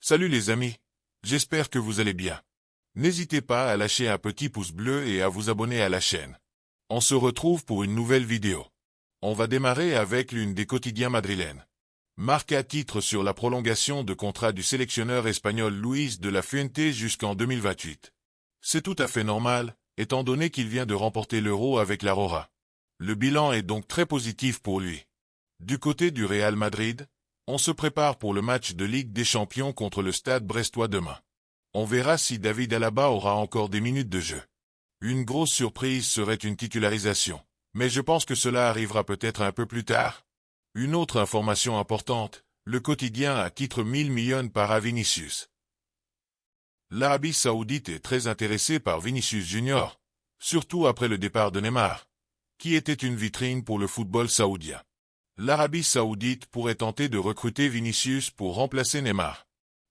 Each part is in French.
Salut les amis, j'espère que vous allez bien. N'hésitez pas à lâcher un petit pouce bleu et à vous abonner à la chaîne. On se retrouve pour une nouvelle vidéo. On va démarrer avec l'une des quotidiens madrilènes. Marca titre sur la prolongation de contrat du sélectionneur espagnol Luis de la Fuente jusqu'en 2028. C'est tout à fait normal, étant donné qu'il vient de remporter l'Euro avec la Rora. Le bilan est donc très positif pour lui. Du côté du Real Madrid, on se prépare pour le match de Ligue des Champions contre le Stade Brestois demain. On verra si David Alaba aura encore des minutes de jeu. Une grosse surprise serait une titularisation, mais je pense que cela arrivera peut-être un peu plus tard. Une autre information importante, le quotidien a titre 1000 millions par Vinicius. L'Arabie Saoudite est très intéressée par Vinicius Junior, surtout après le départ de Neymar, qui était une vitrine pour le football saoudien. L'Arabie Saoudite pourrait tenter de recruter Vinicius pour remplacer Neymar.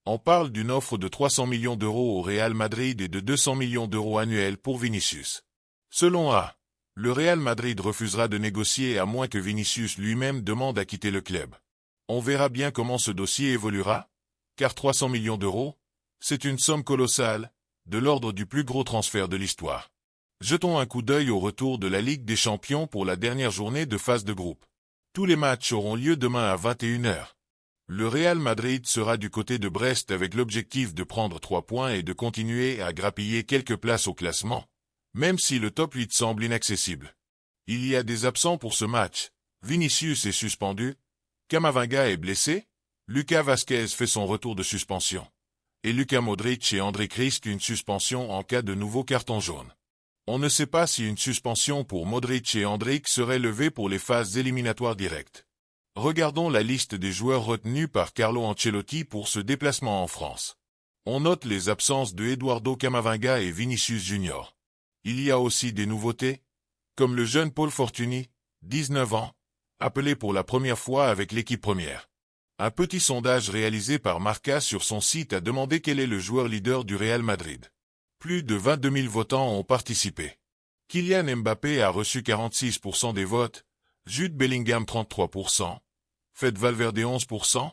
On parle d'une offre de 300 millions d'euros au Real Madrid et de 200 millions d'euros annuels pour Vinicius. Selon A, le Real Madrid refusera de négocier à moins que Vinicius lui-même demande à quitter le club. On verra bien comment ce dossier évoluera, car 300 millions d'euros, c'est une somme colossale, de l'ordre du plus gros transfert de l'histoire. Jetons un coup d'œil au retour de la Ligue des Champions pour la dernière journée de phase de groupe. Tous les matchs auront lieu demain à 21 h. Le Real Madrid sera du côté de Brest avec l'objectif de prendre 3 points et de continuer à grappiller quelques places au classement, même si le top 8 semble inaccessible. Il y a des absents pour ce match. Vinicius est suspendu, Camavinga est blessé, Lucas Vázquez fait son retour de suspension, et Luka Modric et Endrick risquent une suspension en cas de nouveau carton jaune. On ne sait pas si une suspension pour Modric et Endrick serait levée pour les phases éliminatoires directes. Regardons la liste des joueurs retenus par Carlo Ancelotti pour ce déplacement en France. On note les absences de Eduardo Camavinga et Vinicius Junior. Il y a aussi des nouveautés, comme le jeune Paul Fortuny, 19 ans, appelé pour la première fois avec l'équipe première. Un petit sondage réalisé par Marca sur son site a demandé quel est le joueur leader du Real Madrid. Plus de 22 000 votants ont participé. Kylian Mbappé a reçu 46% des votes, Jude Bellingham 33%, Fede Valverde 11%,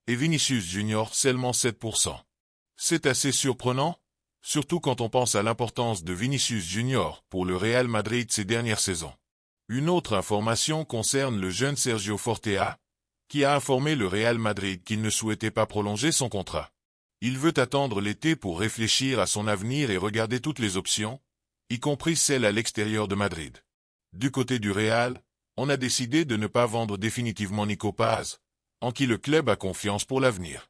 et Vinicius Junior seulement 7%. C'est assez surprenant, surtout quand on pense à l'importance de Vinicius Junior pour le Real Madrid ces dernières saisons. Une autre information concerne le jeune Sergio Fortea, qui a informé le Real Madrid qu'il ne souhaitait pas prolonger son contrat. Il veut attendre l'été pour réfléchir à son avenir et regarder toutes les options, y compris celles à l'extérieur de Madrid. Du côté du Real, on a décidé de ne pas vendre définitivement Nico Paz, en qui le club a confiance pour l'avenir.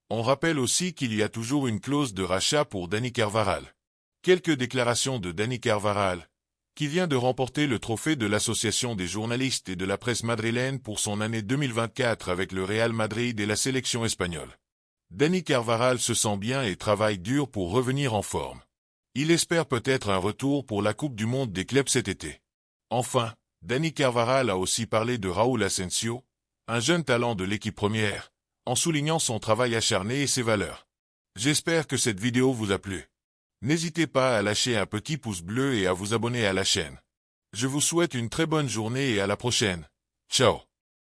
On rappelle aussi qu'il y a toujours une clause de rachat pour Dani Carvajal. Quelques déclarations de Dani Carvajal, qui vient de remporter le trophée de l'Association des journalistes et de la presse madrilène pour son année 2024 avec le Real Madrid et la sélection espagnole. Dani Carvajal se sent bien et travaille dur pour revenir en forme. Il espère peut-être un retour pour la Coupe du Monde des clubs cet été. Enfin, Dani Carvajal a aussi parlé de Raúl Asensio, un jeune talent de l'équipe première, en soulignant son travail acharné et ses valeurs. J'espère que cette vidéo vous a plu. N'hésitez pas à lâcher un petit pouce bleu et à vous abonner à la chaîne. Je vous souhaite une très bonne journée et à la prochaine. Ciao.